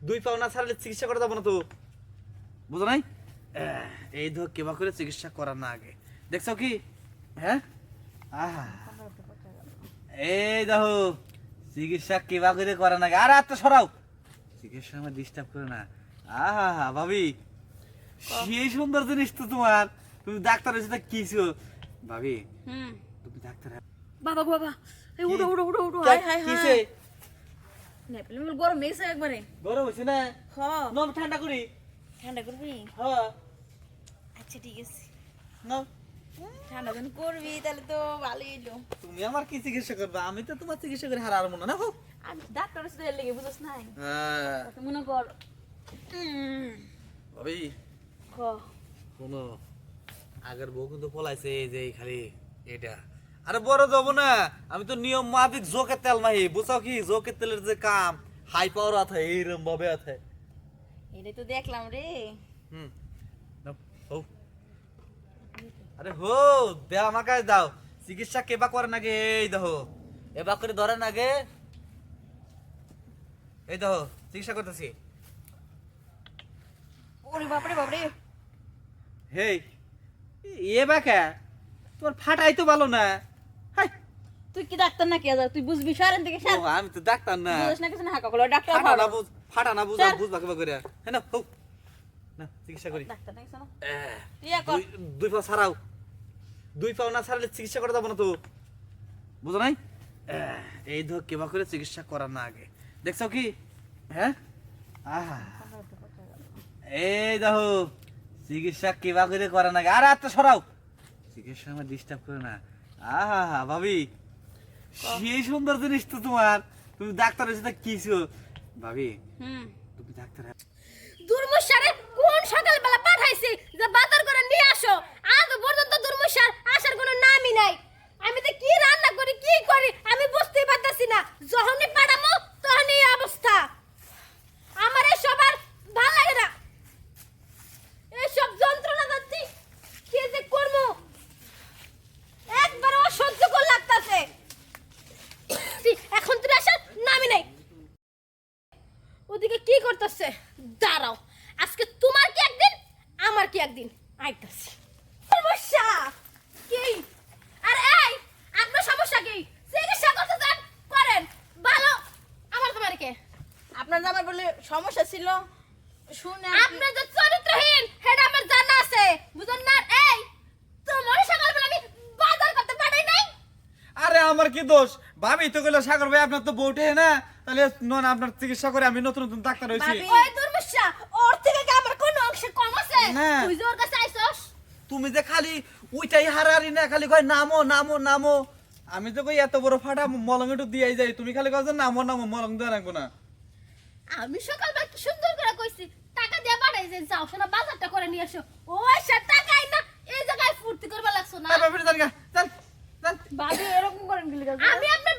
দুই পাও না ছাড়লে চিকিৎসা করা যাবো না তো, বুঝো নাই? এই ধর কেবা করে চিকিৎসা করার না আগে দেখছো কি? হ্যাঁ, আহা, এই দেখো চিকিৎসা কেবা করে করার না আগে। আর তো সরাও, চিকিৎসা আমার ডিস্টার্ব করে না। আহা ভাবি, সেই সুন্দর জিনিস তো তোমার। তুমি ডাক্তার হয়েছে কিছু ভাবি, তুমি ডাক্তার। বাবা গো বাবা, এই উঠো উঠো উঠো উঠো, কে- হাই হাই কিসে? হাই। নেপালে মিল গরম মেসে একবারে। গরম হয়েছে না? হ, নাও ঠান্ডা করি। ঠান্ডা করবি? হ্যাঁ, আচ্ছা ঠিক আছে, নাও। ঠান্ডা যখন করবি তাহলে তো ভালোই হলো। তুমি আমার কি চিকিৎসা করবে? আমি তো তোমার চিকিৎসা করে হারার মনে না। আমি ডাক্তার সাথে লেগে বুঝছ নাই, হ্যাঁ তো মনে কর। ভাবি হ, শোনো, আগের বউ কিন্তু পলাইছে এই যে খালি এটা। আরে বড় যাব না, আমি তো নিয়ম মাফিক জোকের তেল মাহি, বুঝাও কি? জোকের তেলের যে কাম হাই পাওয়ার আছে এইরকম ভাবে আছে। এটাই তো দেখলাম রে। হুম, নাও, হো। আরে হো, দেও আমার কাছে দাও। চিকিৎসা কেবা করে নাকি? এই দেখো, এবা করে ধরে নাকি? এই দেখো চিকিৎসা করতেছি। ওরে বাপরে বাপরে, হেই, এ বাকা তোমার ফাটাই তো ভালো না। হাই, তুই কি ডাক্তার নাকি? আজ তুই বুঝবি সারেন থেকে সার। ও, আমি তো ডাক্তার না। বুঝছ না কিছু না, হাকা করলো ডাক্তার ফাটা ভালো। না বুঝ, ফাটা না বুঝ, স্যার। বুঝবা কেবা করে। হ্যাঁ না, হো না, চিকিৎসা করি। ডাক্তার নাকি শোনো, আহ, ইয়া কর। দুই পাও ছাড়াও, দুই পাও না ছাড়লে চিকিৎসা করা যাবো না তো, বুঝো নাই? এই ধর কেবা করে চিকিৎসা করার না আগে দেখছো কি? হ্যাঁ, আহা, এই দেখো চিকিৎসা কেবা করে করার না আগে। আর তো সরাও, চিকিৎসা আমার ডিস্টার্ব করে না। আহা ভাবি, সেই সুন্দর জিনিস তো তোমার। তুমি ডাক্তার হয়েছে কিছু ভাবি, তুমি ডাক্তার। দুর্মুশারে কোন সকালবেলা পাঠাইছি যে বাজার করে নিয়ে আসো, আজ পর্যন্ত দুর্মুশার আসার কোনো নামই নাই। আমি তো কি রান্না করি কি করি আমি বুঝতেই পারতাছি না। যখনই পাঠামো তখনই এই অবস্থা। আমার এই সবার ভালো লাগে না, এইসব যন্ত্রণা যাচ্ছি কি যে করবো, একবার অসহ্য করে লাগতাছে। এখন তুই আসার নামই নাই। ওদিকে কি করতেছে? দাঁড়াও, আজকে তোমার কি একদিন আমার কি একদিন আইতাছি। সমস্যা কি? আর এই আপনার সমস্যা কি? চিকিৎসা করতে চান করেন, ভালো। আমার তোমার কে? আপনার জামাই বলে সমস্যা ছিল শুনে আপনার যে চরিত্রহীন সেটা আমার জানা আছে, বুঝুন না? এই তোমার সকালবেলা আমি বাজার করতে পারি নাই। আরে আমার কি দোষ? ভাবি তো কইলো সাগর ভাই আপনার তো বউটে না, তাহলে নন আপনার চিকিৎসা করে আমি নতুন নতুন ডাক্তার হইছি। ভাবি, ওই দুর্মুশা, ওর থেকে কি আমার কোনো অংশে কম আছে? না। তুই যে ওর কাছে আইছস, তুমি যে খালি ওইটাই হারারি না, খালি কয় নামো নামো নামো। আমি তো কই এত বড় ফাটা মলম একটু দিয়াই যাই, তুমি খালি কয় যে নামো নামো, মলম দেওয়া রাখবো না। আমি সকালবেলা কি সুন্দর করে কইছি টাকা দিয়ে পাঠাই যে যাও শোনা বাজারটা করে নিয়ে আসো। ওই সে টাকাই না, এই জায়গায় ফুর্তি করবা লাগছো না। ভাবি জান গা, জান জান। ভাবি এরকম করেন কি লিগা? আমি আপনার